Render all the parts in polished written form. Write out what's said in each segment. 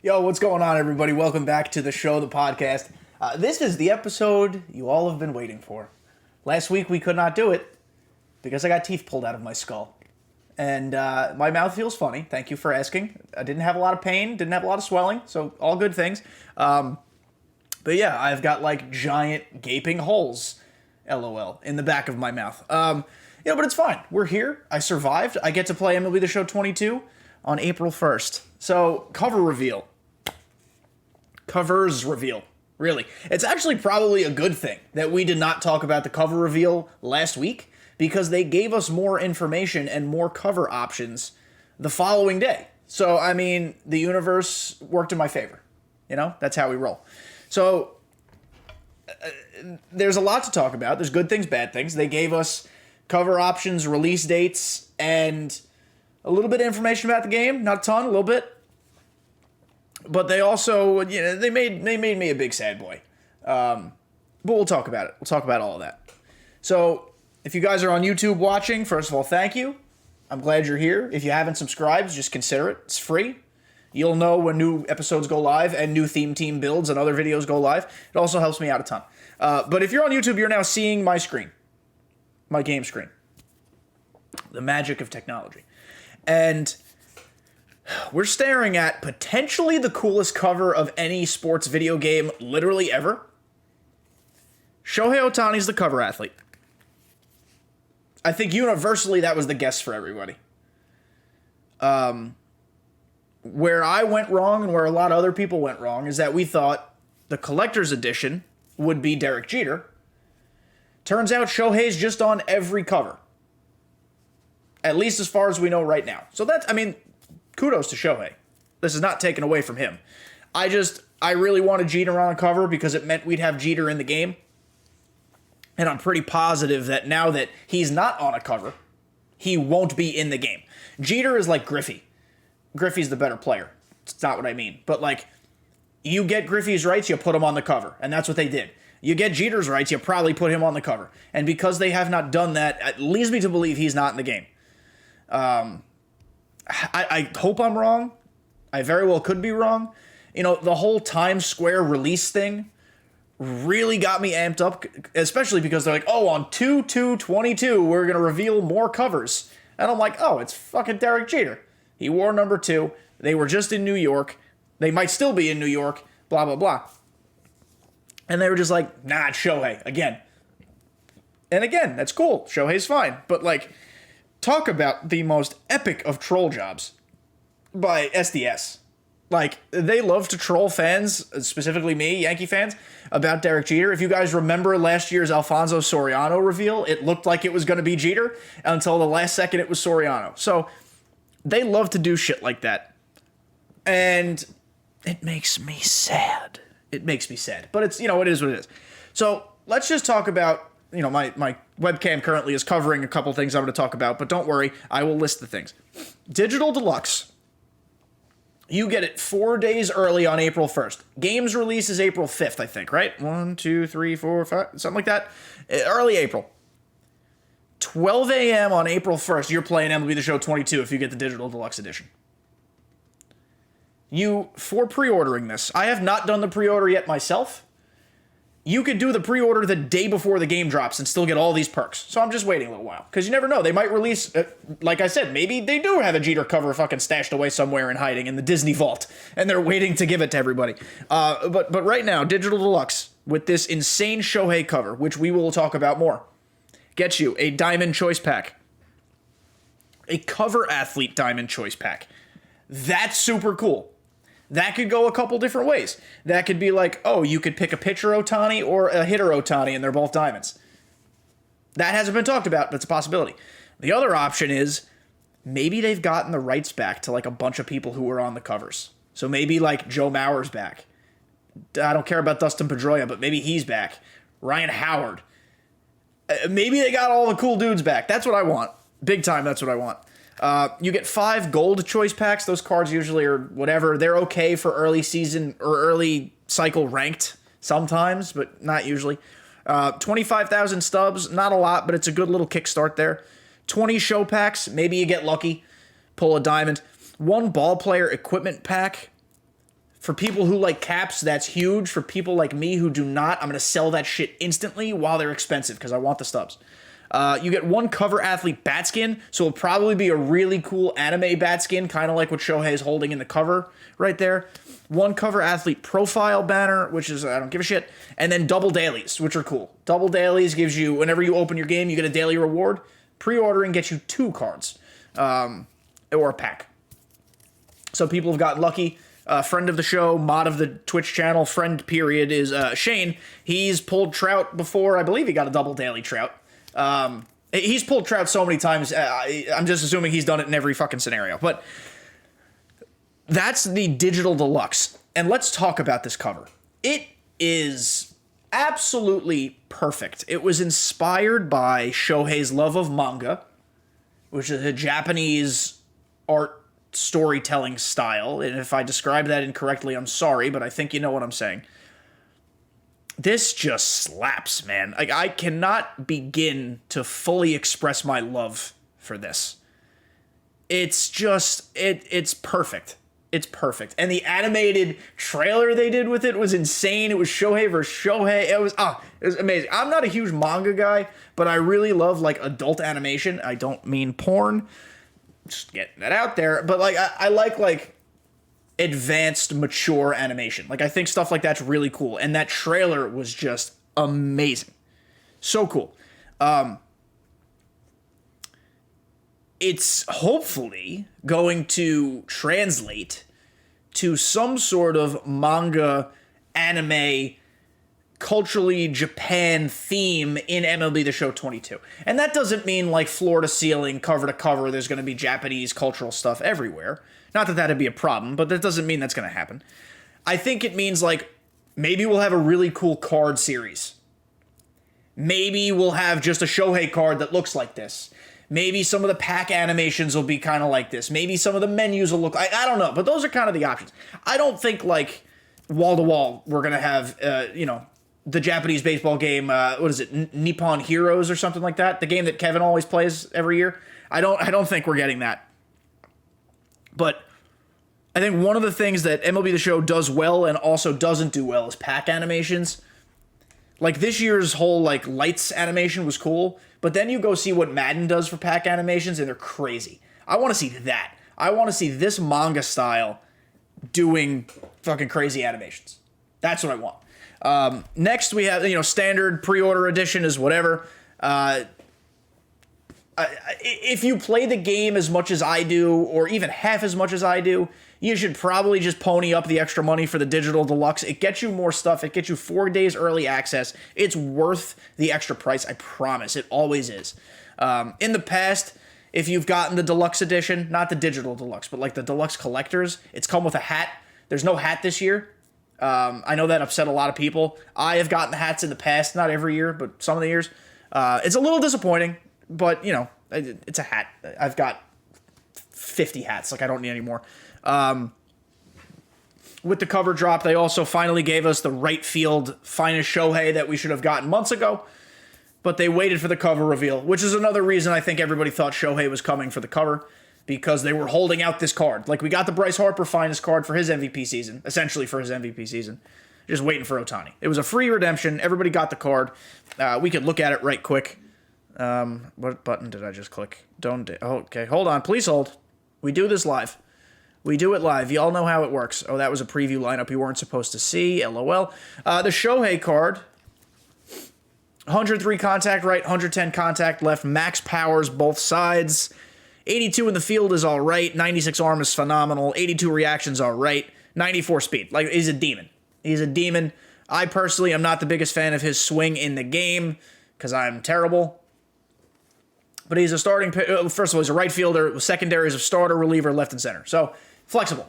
Yo, what's going on, everybody? Welcome back to the show, the podcast. This is the episode you all have been waiting for. Last week we could not do it because I got teeth pulled out of my skull. And my mouth feels funny. Thank you for asking. I didn't have a lot of pain, didn't have a lot of swelling, so all good things. But yeah, I've got like giant gaping holes, LOL, in the back of my mouth. But it's fine. We're here. I survived. I get to play MLB The Show 22 on April 1st. So, Covers reveal. Really. It's actually probably a good thing that we did not talk about the cover reveal last week because they gave us more information and more cover options the following day. So, I mean, the universe worked in my favor. You know, that's how we roll. So, there's a lot to talk about. There's good things, bad things. They gave us cover options, release dates, and a little bit of information about the game. Not a ton, a little bit. But they also, they made me a big sad boy. But we'll talk about it. We'll talk about all of that. So, if you guys are on YouTube watching, first of all, thank you. I'm glad you're here. If you haven't subscribed, just consider it. It's free. You'll know when new episodes go live and new theme team builds and other videos go live. It also helps me out a ton. But if you're on YouTube, you're now seeing my screen. My game screen. The magic of technology. And we're staring at potentially the coolest cover of any sports video game literally ever. Shohei Ohtani's the cover athlete. I think universally that was the guess for everybody. Where I went wrong and where a lot of other people went wrong is that we thought the collector's edition would be Derek Jeter. Turns out Shohei's just on every cover. At least as far as we know right now. So kudos to Shohei. This is not taken away from him. I really wanted Jeter on a cover because it meant we'd have Jeter in the game. And I'm pretty positive that now that he's not on a cover, he won't be in the game. Jeter is like Griffey. Griffey's the better player. It's not what I mean. But you get Griffey's rights, you put him on the cover. And that's what they did. You get Jeter's rights, you probably put him on the cover. And because they have not done that, it leads me to believe he's not in the game. I hope I'm wrong. I very well could be wrong. The whole Times Square release thing really got me amped up, especially because they're like, oh, on 2/2/22, we're going to reveal more covers. And I'm like, oh, it's fucking Derek Jeter. He wore number 2. They were just in New York. They might still be in New York, blah, blah, blah. And they were just like, nah, it's Shohei, again. And again, that's cool. Shohei's fine. But, talk about the most epic of troll jobs by SDS. They love to troll fans, specifically me, Yankee fans, about Derek Jeter. If you guys remember last year's Alfonso Soriano reveal, it looked like it was going to be Jeter until the last second it was Soriano. So they love to do shit like that. And it makes me sad. It makes me sad. But it's, it is what it is. So let's just talk about, my webcam currently is covering a couple things I'm going to talk about, but don't worry, I will list the things. Digital Deluxe. You get it 4 days early on April 1st. Games release is April 5th, I think, right? 1, 2, 3, 4, 5, something like that. Early April. 12 a.m. on April 1st, you're playing MLB The Show 22 if you get the Digital Deluxe edition. For pre-ordering this, I have not done the pre-order yet myself. You could do the pre-order the day before the game drops and still get all these perks. So I'm just waiting a little while. Because you never know. They might release, like I said, maybe they do have a Jeter cover fucking stashed away somewhere and hiding in the Disney vault. And they're waiting to give it to everybody. But right now, Digital Deluxe, with this insane Shohei cover, which we will talk about more, gets you a Diamond Choice Pack. A cover athlete Diamond Choice Pack. That's super cool. That could go a couple different ways. That could be you could pick a pitcher Ohtani or a hitter Ohtani, and they're both diamonds. That hasn't been talked about, but it's a possibility. The other option is maybe they've gotten the rights back to a bunch of people who were on the covers. So maybe Joe Mauer's back. I don't care about Dustin Pedroia, but maybe he's back. Ryan Howard. Maybe they got all the cool dudes back. That's what I want. Big time, that's what I want. You get 5 gold choice packs. Those cards usually are whatever. They're okay for early season or early cycle ranked sometimes, but not usually. 25,000 stubs. Not a lot, but it's a good little kickstart there. 20 show packs. Maybe you get lucky. Pull a diamond. 1 ball player equipment pack. For people who like caps, that's huge. For people like me who do not, I'm going to sell that shit instantly while they're expensive because I want the stubs. You get one cover athlete bat skin, so it'll probably be a really cool anime bat skin, kind of like what Shohei is holding in the cover right there. One cover athlete profile banner, which is, I don't give a shit. And then double dailies, which are cool. Double dailies gives you, whenever you open your game, you get a daily reward. Pre-ordering gets you 2 cards, or a pack. So people have gotten lucky. Friend of the show, mod of the Twitch channel, friend period, is Shane. He's pulled Trout before. I believe he got a double daily Trout. He's pulled Trout so many times. I'm just assuming he's done it in every fucking scenario. But that's the Digital Deluxe. And let's talk about this cover. It is absolutely perfect. It was inspired by Shohei's love of manga, which is a Japanese art storytelling style, and if I describe that incorrectly, I'm sorry, but I think you know what I'm saying. This just slaps, man. Like, I cannot begin to fully express my love for this. It's just, it's perfect. It's perfect. And the animated trailer they did with it was insane. It was Shohei versus Shohei. It was amazing. I'm not a huge manga guy, but I really love, like, adult animation. I don't mean porn. Just getting that out there, but like I like advanced, mature animation. Like, I think stuff like that's really cool, and that trailer was just amazing, so cool. It's hopefully going to translate to some sort of manga, anime, culturally Japan theme in MLB The Show 22. And that doesn't mean like floor to ceiling, cover to cover, there's going to be Japanese cultural stuff everywhere. Not that that'd be a problem, but that doesn't mean that's going to happen. I think it means like maybe we'll have a really cool card series. Maybe we'll have just a Shohei card that looks like this. Maybe some of the pack animations will be kind of like this. Maybe some of the menus will look, I don't know, but those are kind of the options. I don't think like wall to wall we're going to have, the Japanese baseball game, what is it, Nippon Heroes or something like that? The game that Kevin always plays every year. I don't think we're getting that. But I think one of the things that MLB The Show does well and also doesn't do well is pack animations. Like, this year's whole, like, lights animation was cool, but then you go see what Madden does for pack animations, and they're crazy. I want to see that. I want to see this manga style doing fucking crazy animations. That's what I want. Next, we have, standard pre-order edition is whatever. If you play the game as much as I do, or even half as much as I do, you should probably just pony up the extra money for the Digital Deluxe. It gets you more stuff. It gets you 4 days early access. It's worth the extra price, I promise. It always is. In the past, if you've gotten the Deluxe edition, not the Digital Deluxe, but like the Deluxe Collectors, it's come with a hat. There's no hat this year. I know that upset a lot of people. I have gotten the hats in the past, not every year, but some of the years. It's a little disappointing, but, it's a hat. I've got 50 hats. Like, I don't need any more. With the cover drop, they also finally gave us the right field finest Shohei that we should have gotten months ago, but they waited for the cover reveal, which is another reason I think everybody thought Shohei was coming for the cover, because they were holding out this card. Like, we got the Bryce Harper finest card for his MVP season, essentially for his MVP season. Just waiting for Ohtani. It was a free redemption. Everybody got the card. We could look at it right quick. What button did I just click? Okay, hold on. Please hold. We do this live. We do it live. Y'all know how it works. Oh, that was a preview lineup you weren't supposed to see. LOL. The Shohei card. 103 contact right, 110 contact left. Max powers both sides. 82 in the field is all right. 96 arm is phenomenal. 82 reactions all right. 94 speed. Like, he's a demon. He's a demon. I personally am not the biggest fan of his swing in the game because I'm terrible. But he's a starting, first of all, he's a right fielder. Secondaries of starter, reliever, left and center. So, flexible.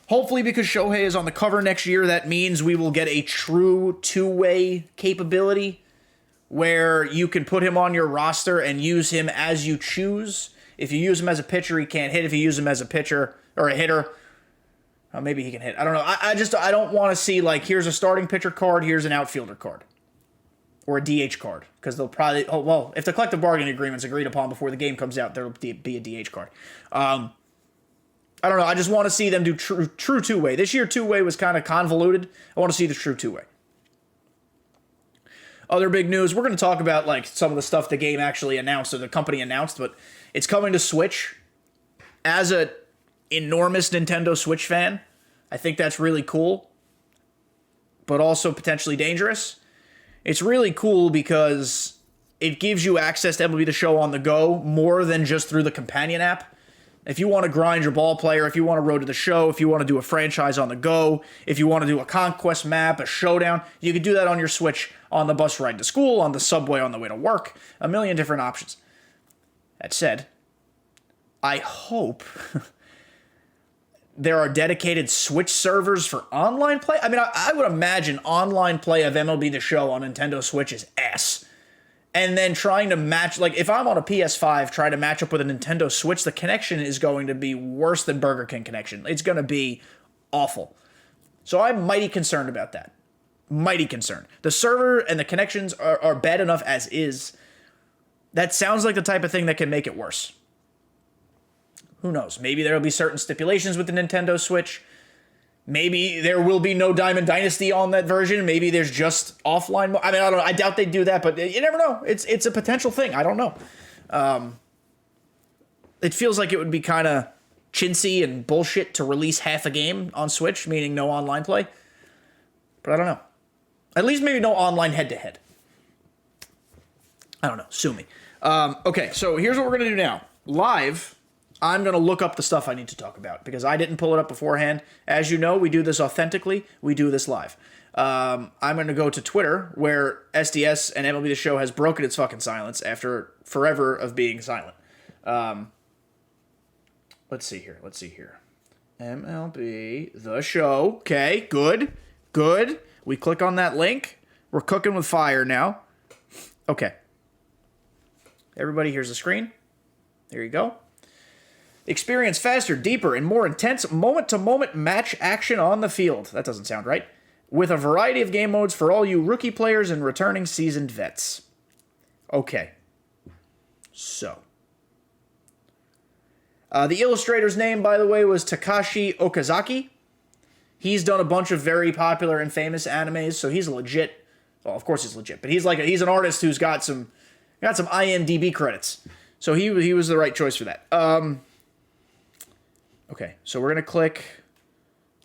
Hopefully, because Shohei is on the cover next year, that means we will get a true two-way capability where you can put him on your roster and use him as you choose. If you use him as a pitcher, he can't hit. If you use him as a pitcher or a hitter, maybe he can hit. I don't know. I don't want to see, like, here's a starting pitcher card, here's an outfielder card. Or a DH card. Because they'll probably, if the collective bargaining agreement's agreed upon before the game comes out, there'll be a DH card. I don't know. I just want to see them do true two-way. This year, two-way was kind of convoluted. I want to see the true two-way. Other big news, we're going to talk about like some of the stuff the game actually announced or the company announced, but it's coming to Switch. As an enormous Nintendo Switch fan, I think that's really cool, but also potentially dangerous. It's really cool because it gives you access to MLB The Show on the go more than just through the companion app. If you want to grind your ball player, if you want to road to the show, if you want to do a franchise on the go, if you want to do a conquest map, a showdown, you can do that on your Switch on the bus ride to school, on the subway on the way to work, a million different options. That said, I hope there are dedicated Switch servers for online play. I mean, I would imagine online play of MLB The Show on Nintendo Switch is ass. And then trying to match, like if I'm on a PS5 trying to match up with a Nintendo Switch, the connection is going to be worse than Burger King connection. It's going to be awful. So I'm mighty concerned about that. Mighty concerned. The server and the connections are bad enough as is. That sounds like the type of thing that can make it worse. Who knows? Maybe there will be certain stipulations with the Nintendo Switch. Maybe there will be no Diamond Dynasty on that version. Maybe there's just offline mode. I mean, I don't know. I doubt they do that, but you never know. It's a potential thing. I don't know. It feels like it would be kind of chintzy and bullshit to release half a game on Switch, meaning no online play. But I don't know. At least maybe no online head-to-head. I don't know. Sue me. Okay, so here's what we're going to do now. Live, I'm going to look up the stuff I need to talk about because I didn't pull it up beforehand. As you know, we do this authentically. We do this live. I'm going to go to Twitter where SDS and MLB The Show has broken its fucking silence after forever of being silent. Let's see here. MLB The Show. Okay, good. We click on that link. We're cooking with fire now. Okay. Everybody, here's the screen. There you go. Experience faster, deeper, and more intense moment-to-moment match action on the field. That doesn't sound right. With a variety of game modes for all you rookie players and returning seasoned vets. Okay. So. The illustrator's name, by the way, was Takashi Okazaki. He's done a bunch of very popular and famous animes, so he's legit. Well, of course he's legit, but he's an artist who's got some IMDb credits. So he was the right choice for that. Okay, so we're going to click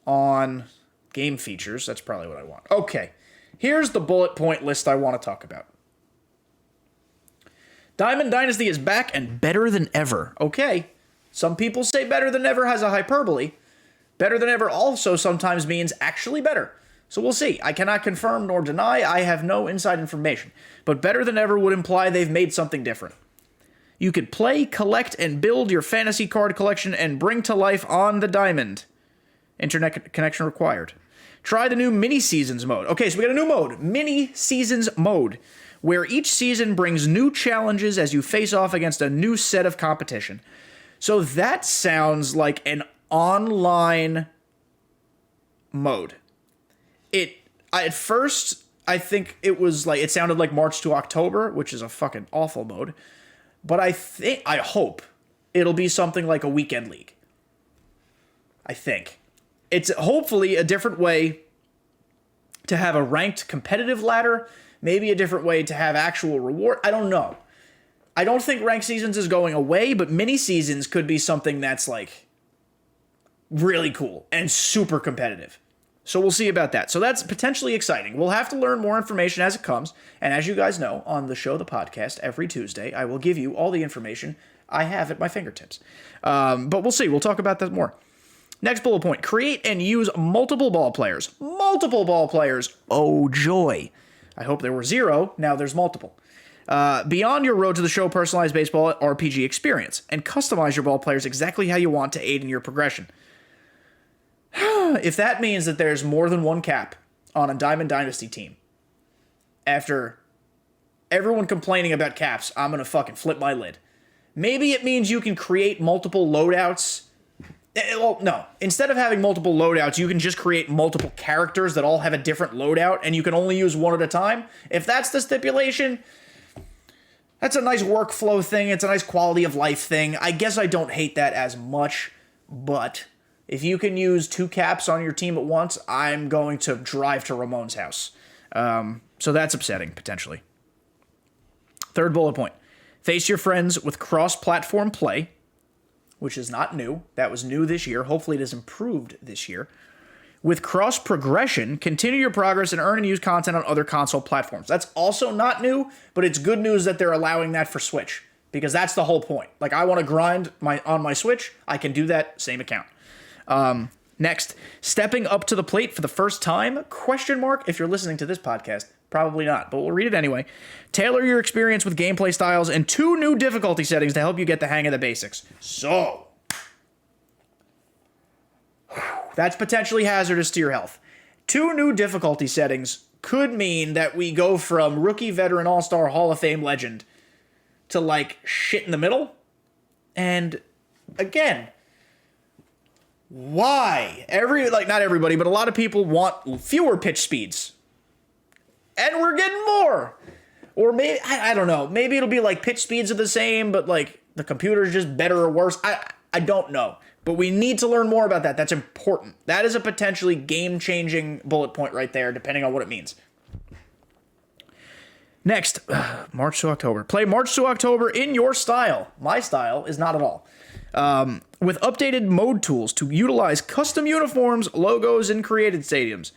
on game features. That's probably what I want. Okay, here's the bullet point list I want to talk about. Diamond Dynasty is back and better than ever. Okay, some people say better than ever has a hyperbole. Better than ever also sometimes means actually better. So we'll see. I cannot confirm nor deny. I have no inside information. But better than ever would imply they've made something different. You could play, collect, and build your fantasy card collection and bring to life on the diamond. Internet connection required. Try the new mini seasons mode. Okay, so we got a new mode, mini seasons mode, where each season brings new challenges as you face off against a new set of competition. So that sounds like an online mode. At first, I think it sounded like March to October, which is a fucking awful mode. But I hope it'll be something like a weekend league. I think. It's hopefully a different way to have a ranked competitive ladder, maybe a different way to have actual reward. I don't know. I don't think ranked seasons is going away, but mini seasons could be something that's like really cool and super competitive. So we'll see about that. So that's potentially exciting. We'll have to learn more information as it comes. And as you guys know, on the show, the podcast, every Tuesday, I will give you all the information I have at my fingertips. But we'll see. We'll talk about that more. Next bullet point. Create and use multiple ball players. Multiple ball players. Oh, joy. I hope there were 0. Now there's multiple. Beyond your Road to the Show personalized baseball RPG experience. And customize your ball players exactly how you want to aid in your progression. If that means that there's more than one cap on a Diamond Dynasty team, after everyone complaining about caps, I'm going to fucking flip my lid. Maybe it means you can create multiple loadouts. Well, no. Instead of having multiple loadouts, you can just create multiple characters that all have a different loadout, and you can only use one at a time. If that's the stipulation, that's a nice workflow thing. It's a nice quality of life thing. I guess I don't hate that as much. But if you can use 2 caps on your team at once, I'm going to drive to Ramon's house. So that's upsetting, potentially. Third bullet point. Face your friends with cross-platform play, which is not new. That was new this year. Hopefully it has improved this year. With cross-progression, continue your progress and earn and use content on other console platforms. That's also not new, but it's good news that they're allowing that for Switch, because that's the whole point. Like, I want to grind on my Switch. I can do that, same account. Next, stepping up to the plate for the first time? Question mark. If you're listening to this podcast, probably not, but we'll read it anyway. Tailor your experience with gameplay styles and 2 new difficulty settings to help you get the hang of the basics. So, that's potentially hazardous to your health. 2 new difficulty settings could mean that we go from rookie, veteran, all-star, Hall of Fame legend to, like, shit in the middle. And, again, why? Not everybody, but a lot of people want fewer pitch speeds. And we're getting more. Or maybe, I don't know. Maybe it'll be like pitch speeds are the same, but like the computer's just better or worse. I don't know. But we need to learn more about that. That's important. That is a potentially game-changing bullet point right there, depending on what it means. Next, March to October. Play March to October in your style. My style is not at all. With updated mode tools to utilize custom uniforms, logos, and created stadiums.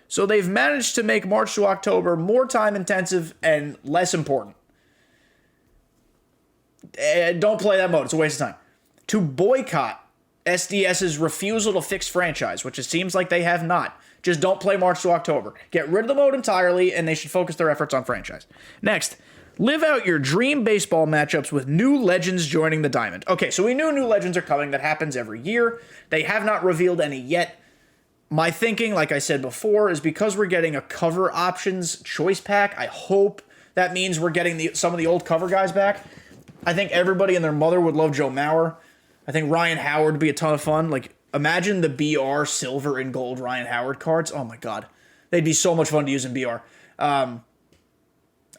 So they've managed to make March to October more time-intensive and less important. Don't play that mode. It's a waste of time. To boycott SDS's refusal to fix franchise, which it seems like they have not. Just don't play March to October. Get rid of the mode entirely, and they should focus their efforts on franchise. Next, live out your dream baseball matchups with new legends joining the Diamond. Okay, so we knew new legends are coming. That happens every year. They have not revealed any yet. My thinking, like I said before, is because we're getting a cover options choice pack, I hope that means we're getting some of the old cover guys back. I think everybody and their mother would love Joe Mauer. I think Ryan Howard would be a ton of fun. Like, imagine the BR silver and gold Ryan Howard cards. Oh my God. They'd be so much fun to use in BR. I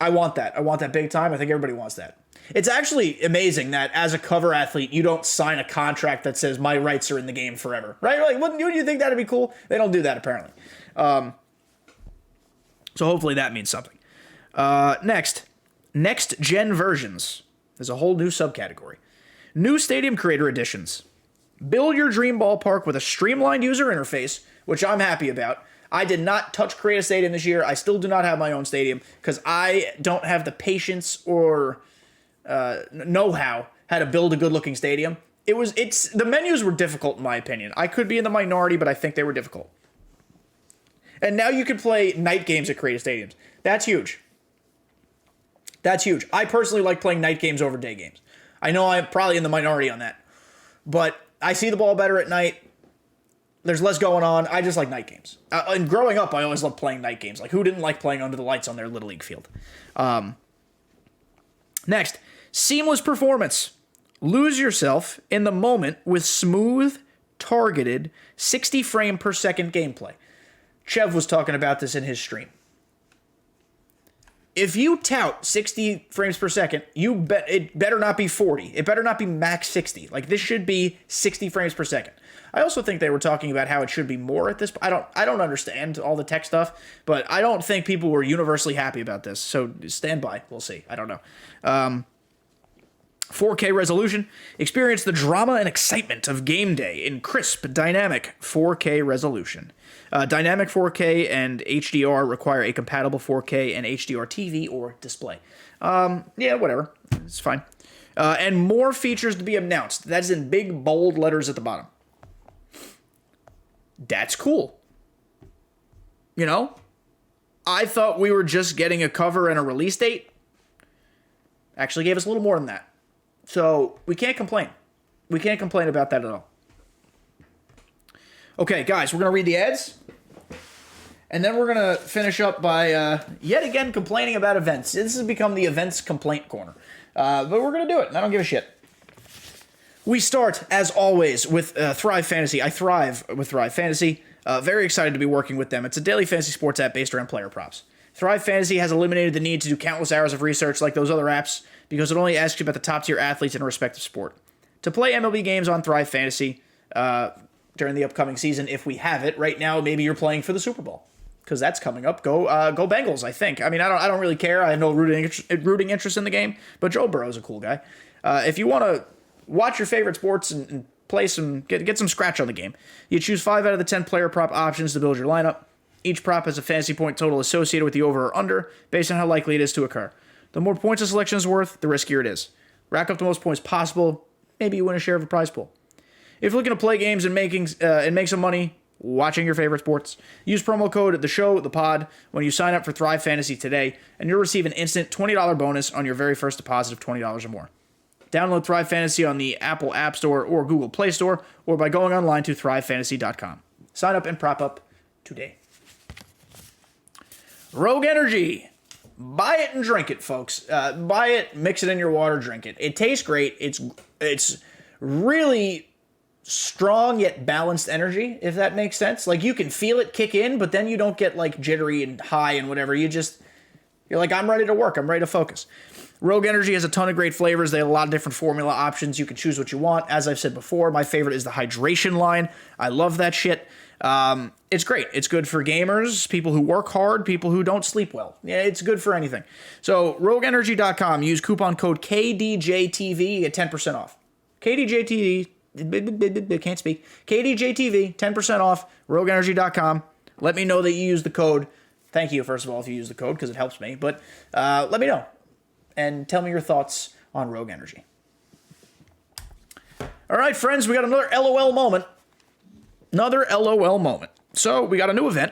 want that. I want that big time. I think everybody wants that. It's actually amazing that as a cover athlete, you don't sign a contract that says my rights are in the game forever, right? Like, wouldn't you think that'd be cool? They don't do that apparently. So hopefully that means something. Next gen versions. There's a whole new subcategory. New stadium creator editions. Build your dream ballpark with a streamlined user interface, which I'm happy about. I did not touch Create a Stadium this year. I still do not have my own stadium because I don't have the patience or know-how to build a good-looking stadium. The menus were difficult in my opinion. I could be in the minority, but I think they were difficult. And now you can play night games at Create a Stadiums. That's huge. That's huge. I personally like playing night games over day games. I know I'm probably in the minority on that, but I see the ball better at night. There's less going on. I just like night games. And growing up, I always loved playing night games. Like, who didn't like playing under the lights on their Little League field? Next, seamless performance. Lose yourself in the moment with smooth, targeted, 60 frame per second gameplay. Chev was talking about this in his stream. If you tout 60 frames per second, it better not be 40. It better not be max 60. Like, this should be 60 frames per second. I also think they were talking about how it should be more at this. I don't understand all the tech stuff, but I don't think people were universally happy about this. So stand by. We'll see. I don't know. 4K resolution. Experience the drama and excitement of game day in crisp, dynamic 4K resolution. Dynamic 4K and HDR require a compatible 4K and HDR TV or display. Yeah, whatever. It's fine. And more features to be announced. That's in big, bold letters at the bottom. That's cool. You know? I thought we were just getting a cover and a release date. Actually gave us a little more than that. So, we can't complain. We can't complain about that at all. Okay, guys, we're going to read the ads. And then we're going to finish up by, yet again, complaining about events. This has become the events complaint corner. But we're going to do it, and I don't give a shit. We start, as always, with Thrive Fantasy. I thrive with Thrive Fantasy. Very excited to be working with them. It's a daily fantasy sports app based around player props. Thrive Fantasy has eliminated the need to do countless hours of research like those other apps because it only asks you about the top-tier athletes in a respective sport. To play MLB games on Thrive Fantasy, during the upcoming season if we have it. Right now, maybe you're playing for the Super Bowl because that's coming up. Go Bengals, I think. I mean, I don't really care. I have no rooting interest in the game, but Joe Burrow's a cool guy. If you want to watch your favorite sports and play get some scratch on the game, you choose 5 out of the 10 player prop options to build your lineup. Each prop has a fantasy point total associated with the over or under based on how likely it is to occur. The more points a selection is worth, the riskier it is. Rack up the most points possible, maybe you win a share of a prize pool. If you're looking to play games and make some money watching your favorite sports, use promo code THESHOW, when you sign up for Thrive Fantasy today, and you'll receive an instant $20 bonus on your very first deposit of $20 or more. Download Thrive Fantasy on the Apple App Store or Google Play Store, or by going online to thrivefantasy.com. Sign up and prop up today. Rogue Energy. Buy it and drink it, folks. Buy it, mix it in your water, drink it. It tastes great. It's really strong yet balanced energy, if that makes sense. Like, you can feel it kick in, but then you don't get like jittery and high and whatever. You're like, I'm ready to work. I'm ready to focus. Rogue Energy has a ton of great flavors. They have a lot of different formula options. You can choose what you want. As I've said before, my favorite is the hydration line. I love that shit. It's great. It's good for gamers, people who work hard, people who don't sleep well. Yeah, it's good for anything. So, rogueenergy.com. Use coupon code kdjTV. You get 10% off. kdjTV. Can't speak. kdjTV. 10% off. rogueenergy.com. Let me know that you use the code. Thank you, first of all, if you use the code, because it helps me. But let me know. And tell me your thoughts on Rogue Energy. All right, friends, we got another LOL moment. Another LOL moment. So, we got a new event.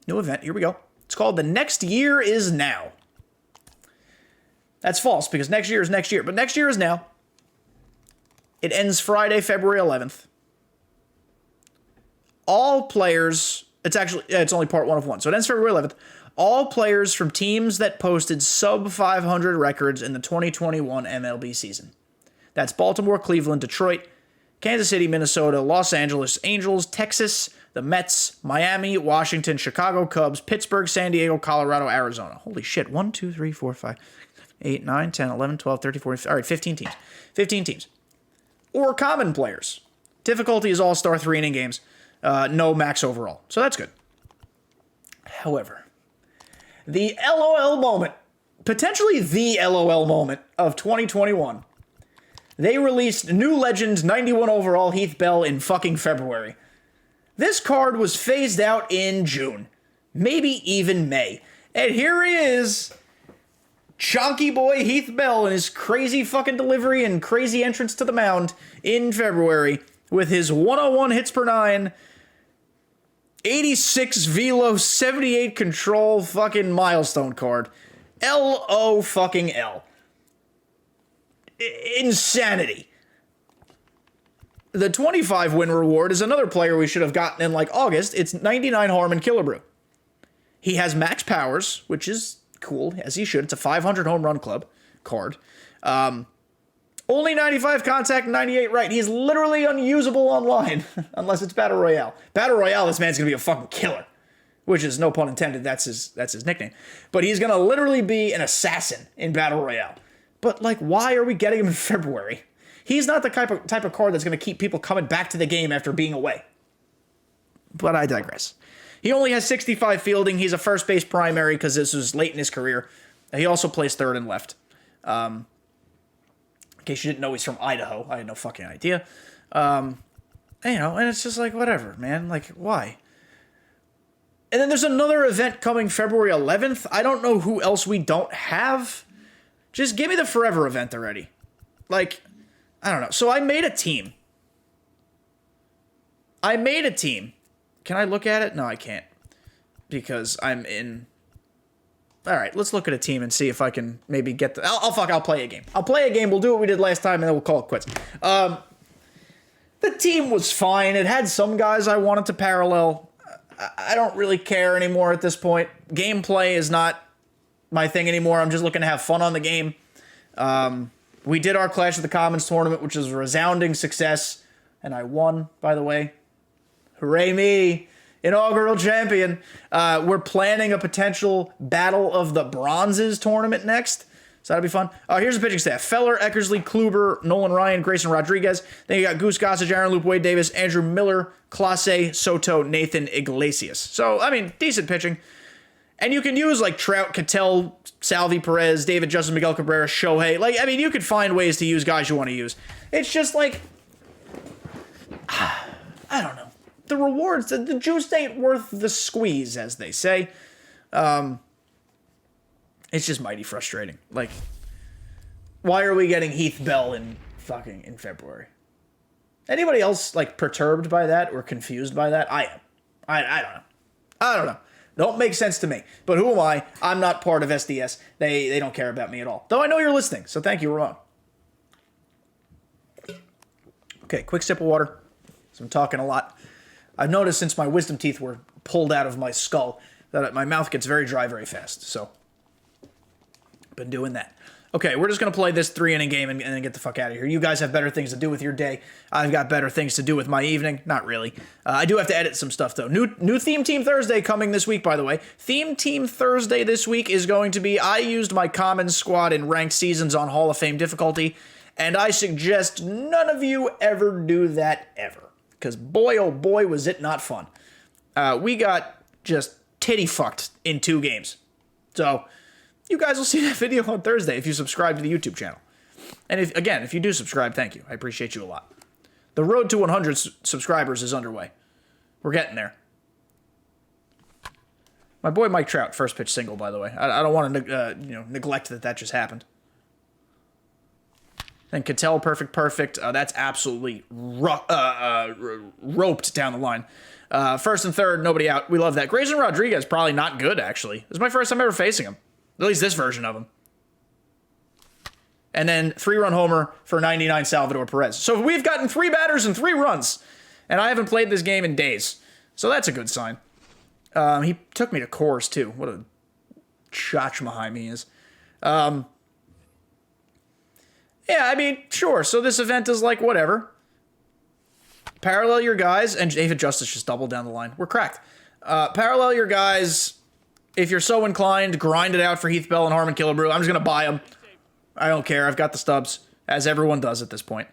Here we go. It's called The Next Year Is Now. That's false, because next year is next year. But next year is now. It ends Friday, February 11th. All players... It's only part 1 of 1. So it ends February 11th. All players from teams that posted sub-500 records in the 2021 MLB season. That's Baltimore, Cleveland, Detroit, Kansas City, Minnesota, Los Angeles Angels, Texas, the Mets, Miami, Washington, Chicago Cubs, Pittsburgh, San Diego, Colorado, Arizona. Holy shit. 1, 2, 3, 4, 5, 8, 9, 10, 11, 12, 13, 14, all right, 15 teams. 15 teams. Or common players. Difficulty is all-star 3 inning games. No max overall. So that's good. However, the LOL moment, potentially the LOL moment of 2021, they released new legend 91 overall Heath Bell in fucking February. This card was phased out in June, maybe even May. And here he is, chonky boy Heath Bell, and his crazy fucking delivery and crazy entrance to the mound in February with his 101 hits per 9, 86 velo, 78 control fucking milestone card. L-O fucking L. Insanity. The 25 win reward is another player we should have gotten in like August. It's 99 Harmon Killebrew. He has max powers, which is cool, as he should. It's a 500 home run club card. Only 95 contact, 98 right. He's literally unusable online, unless it's Battle Royale. Battle Royale, this man's going to be a fucking killer, which is, no pun intended, that's his nickname. But he's going to literally be an assassin in Battle Royale. But, like, why are we getting him in February? He's not the type of card that's going to keep people coming back to the game after being away. But I digress. He only has 65 fielding. He's a first base primary because this was late in his career. He also plays third and left. In case you didn't know, he's from Idaho. I had no fucking idea. And it's just like, whatever, man. Like, why? And then there's another event coming February 11th. I don't know who else we don't have. Just give me the Forever event already. Like, I don't know. So I made a team. Can I look at it? No, I can't. Because I'm in... All right, let's look at a team and see if I can maybe get the... I'll play a game. I'll play a game. We'll do what we did last time, and then we'll call it quits. The team was fine. It had some guys I wanted to parallel. I don't really care anymore at this point. Gameplay is not my thing anymore. I'm just looking to have fun on the game. We did our Clash of the Commons tournament, which was a resounding success, and I won, by the way. Hooray me! Inaugural champion. We're planning a potential Battle of the Bronzes tournament next. So that'll be fun. Here's the pitching staff. Feller, Eckersley, Kluber, Nolan Ryan, Grayson Rodriguez. Then you got Goose Gossage, Aaron Loop, Wade Davis, Andrew Miller, Clase, Soto, Nathan Iglesias. So, I mean, decent pitching. And you can use, like, Trout, Cattell, Salvi Perez, David Justin, Miguel Cabrera, Shohei. Like, I mean, you could find ways to use guys you want to use. It's just, like, I don't know. The rewards, the juice ain't worth the squeeze, as they say. It's just mighty frustrating. Like, why are we getting Heath Bell in February? Anybody else, like, perturbed by that or confused by that? I am. I don't know. I don't know. Don't make sense to me. But who am I? I'm not part of SDS. They don't care about me at all. Though I know you're listening, so thank you, Ramon. Okay, quick sip of water. So I'm talking a lot. I've noticed since my wisdom teeth were pulled out of my skull that my mouth gets very dry very fast. So, been doing that. Okay, we're just going to play this 3-inning game and then get the fuck out of here. You guys have better things to do with your day. I've got better things to do with my evening. Not really. I do have to edit some stuff, though. New Theme Team Thursday coming this week, by the way. Theme Team Thursday this week is going to be, I used my common squad in ranked seasons on Hall of Fame difficulty, and I suggest none of you ever do that ever. Because boy, oh boy, was it not fun. We got just titty fucked in 2 games. So you guys will see that video on Thursday if you subscribe to the YouTube channel. And if you do subscribe, thank you. I appreciate you a lot. The road to 100 subscribers is underway. We're getting there. My boy Mike Trout, first pitch single, by the way. I don't want to neglect that just happened. Then Cattell, perfect. That's absolutely roped down the line. First and third, nobody out. We love that. Grayson Rodriguez, probably not good, actually. This is my first time ever facing him. At least this version of him. And then 3-run homer for 99 Salvador Perez. So we've gotten 3 batters and 3 runs. And I haven't played this game in days. So that's a good sign. He took me to Coors, too. What a chachmaheim he is. Yeah, I mean, sure. So this event is like, whatever. Parallel your guys. And David Justice just doubled down the line. We're cracked. Parallel your guys. If you're so inclined, grind it out for Heath Bell and Harmon Killebrew. I'm just going to buy them. I don't care. I've got the stubs, as everyone does at this point.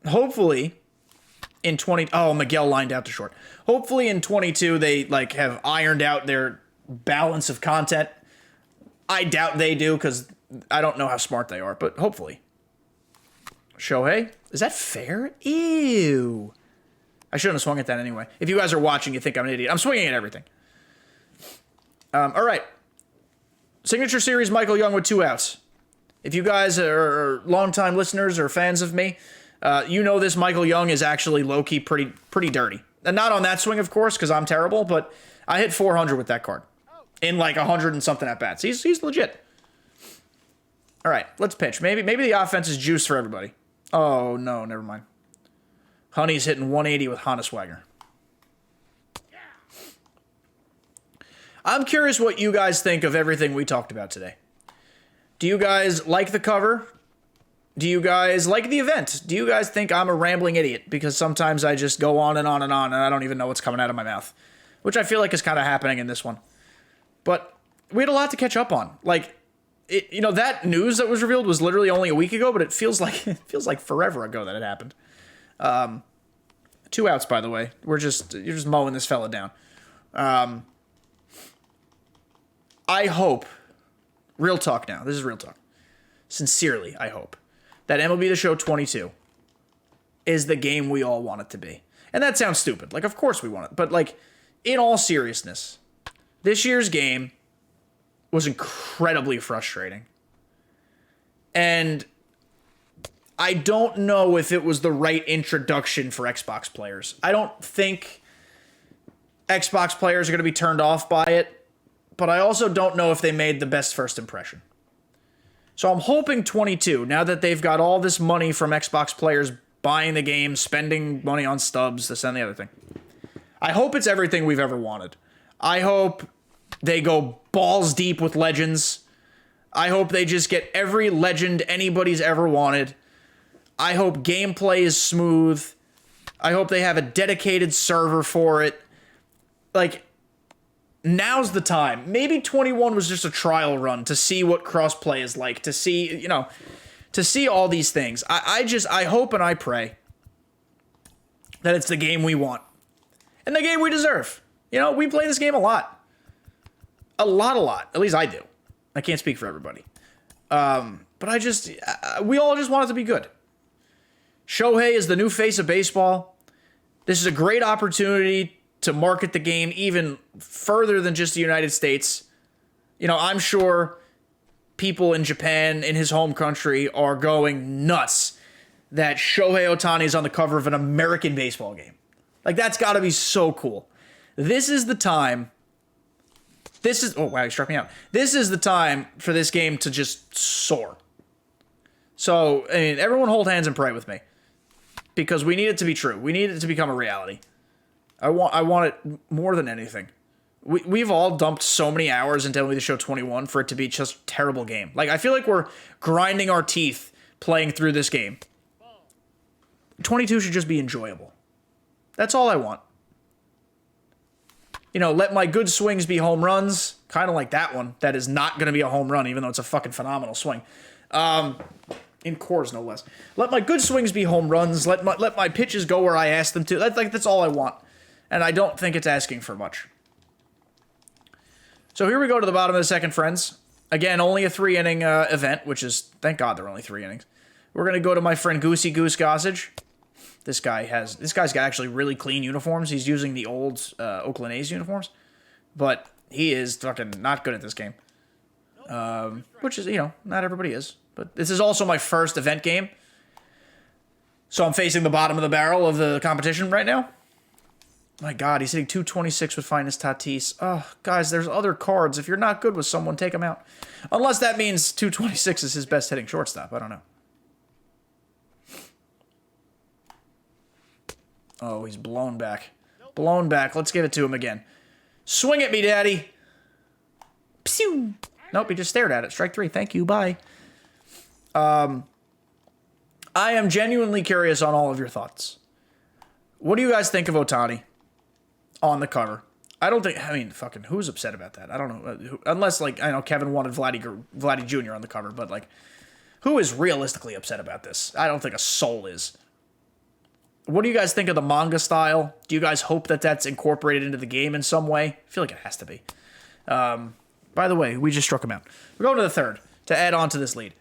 Hopefully, in 20... Oh, Miguel lined out to short. Hopefully, in 22, they have ironed out their balance of content. I doubt they do, because I don't know how smart they are, but hopefully. Shohei? Is that fair? Ew. I shouldn't have swung at that anyway. If you guys are watching, you think I'm an idiot. I'm swinging at everything. All right. Signature Series Michael Young with 2 outs. If you guys are longtime listeners or fans of me, you know this Michael Young is actually low-key pretty dirty. And not on that swing, of course, because I'm terrible, but I hit 400 with that card. In 100 and something at-bats. He's legit. All right, let's pitch. Maybe the offense is juice for everybody. Oh, no, never mind. Honey's hitting 180 with Hannes Wagner. I'm curious what you guys think of everything we talked about today. Do you guys like the cover? Do you guys like the event? Do you guys think I'm a rambling idiot? Because sometimes I just go on and on and on, and I don't even know what's coming out of my mouth. Which I feel like is kind of happening in this one. But we had a lot to catch up on. That news that was revealed was literally only a week ago, but it feels like forever ago that it happened. 2 outs, by the way. You're just mowing this fella down. I hope, real talk now, this is real talk. Sincerely, I hope that MLB The Show 22 is the game we all want it to be. And that sounds stupid. Of course we want it. But, in all seriousness, this year's game was incredibly frustrating. And I don't know if it was the right introduction for Xbox players. I don't think Xbox players are going to be turned off by it. But I also don't know if they made the best first impression. So I'm hoping 22, now that they've got all this money from Xbox players buying the game, spending money on stubs, this and the other thing. I hope it's everything we've ever wanted. I hope they go balls deep with legends. I hope they just get every legend anybody's ever wanted. I hope gameplay is smooth. I hope they have a dedicated server for it. now's the time. Maybe 21 was just a trial run to see what crossplay is like, to see, to see all these things. I hope and I pray that it's the game we want and the game we deserve. We play this game a lot. A lot. At least I do. I can't speak for everybody. But we all just want it to be good. Shohei is the new face of baseball. This is a great opportunity to market the game even further than just the United States. I'm sure people in Japan, in his home country, are going nuts that Shohei Ohtani is on the cover of an American baseball game. Like, that's got to be so cool. This is the time. Oh, wow, he struck me out. This is the time for this game to just soar. So, everyone hold hands and pray with me. Because we need it to be true. We need it to become a reality. I want it more than anything. We've all dumped so many hours into MLB The Show 21 for it to be just a terrible game. Like, I feel like we're grinding our teeth playing through this game. 22 should just be enjoyable. That's all I want. Let my good swings be home runs. Kind of like that one. That is not going to be a home run, even though it's a fucking phenomenal swing. In cores, no less. Let my good swings be home runs. Let my pitches go where I ask them to. That's all I want. And I don't think it's asking for much. So here we go to the bottom of the second, friends. Again, only a 3-inning event, which is, thank God they're only 3 innings. We're going to go to my friend Goosey Goose Gossage. This guy's got actually really clean uniforms. He's using the old Oakland A's uniforms. But he is fucking not good at this game. Which is, not everybody is. But this is also my first event game. So I'm facing the bottom of the barrel of the competition right now. My God, he's hitting 226 with Finest Tatis. Oh, guys, there's other cards. If you're not good with someone, take them out. Unless that means 226 is his best hitting shortstop. I don't know. Oh, he's blown back. Blown back. Let's give it to him again. Swing at me, Daddy. Psew. Nope, he just stared at it. Strike 3. Thank you. Bye. I am genuinely curious on all of your thoughts. What do you guys think of Ohtani on the cover? I don't think, fucking, who's upset about that? I don't know. Unless, I know Kevin wanted Vladdy Jr. on the cover, but, who is realistically upset about this? I don't think a soul is. What do you guys think of the manga style? Do you guys hope that that's incorporated into the game in some way? I feel like it has to be. By the way, we just struck him out. We're going to the third to add on to this lead.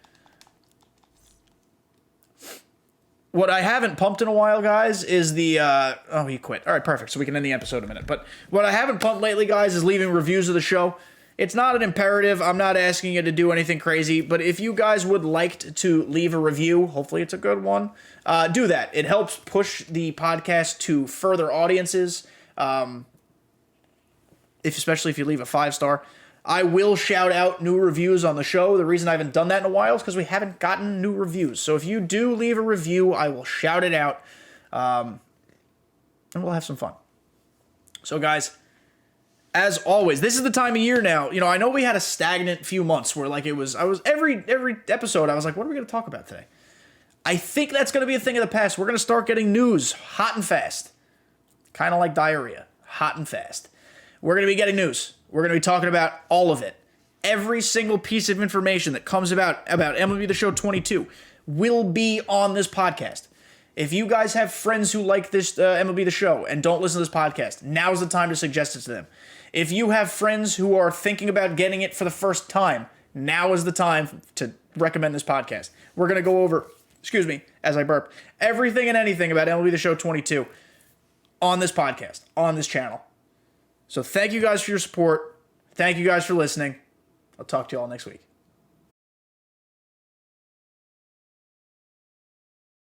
What I haven't pumped in a while, guys, is the... oh, he quit. All right, perfect. So we can end the episode in a minute. But what I haven't pumped lately, guys, is leaving reviews of the show. It's not an imperative. I'm not asking you to do anything crazy. But if you guys would like to leave a review, hopefully it's a good one, do that. It helps push the podcast to further audiences, especially if you leave a 5-star. I will shout out new reviews on the show. The reason I haven't done that in a while is because we haven't gotten new reviews. So if you do leave a review, I will shout it out, and we'll have some fun. So, guys, as always, this is the time of year now. I know we had a stagnant few months where, every episode, I was like, what are we going to talk about today? I think that's going to be a thing of the past. We're going to start getting news hot and fast. Kind of like diarrhea. Hot and fast. We're going to be getting news. We're going to be talking about all of it. Every single piece of information that comes about MLB The Show 22 will be on this podcast. If you guys have friends who like this MLB The Show and don't listen to this podcast, now's the time to suggest it to them. If you have friends who are thinking about getting it for the first time, now is the time to recommend this podcast. We're going to go over, as I burp, everything and anything about MLB The Show 22 on this podcast, on this channel. So thank you guys for your support. Thank you guys for listening. I'll talk to you all next week.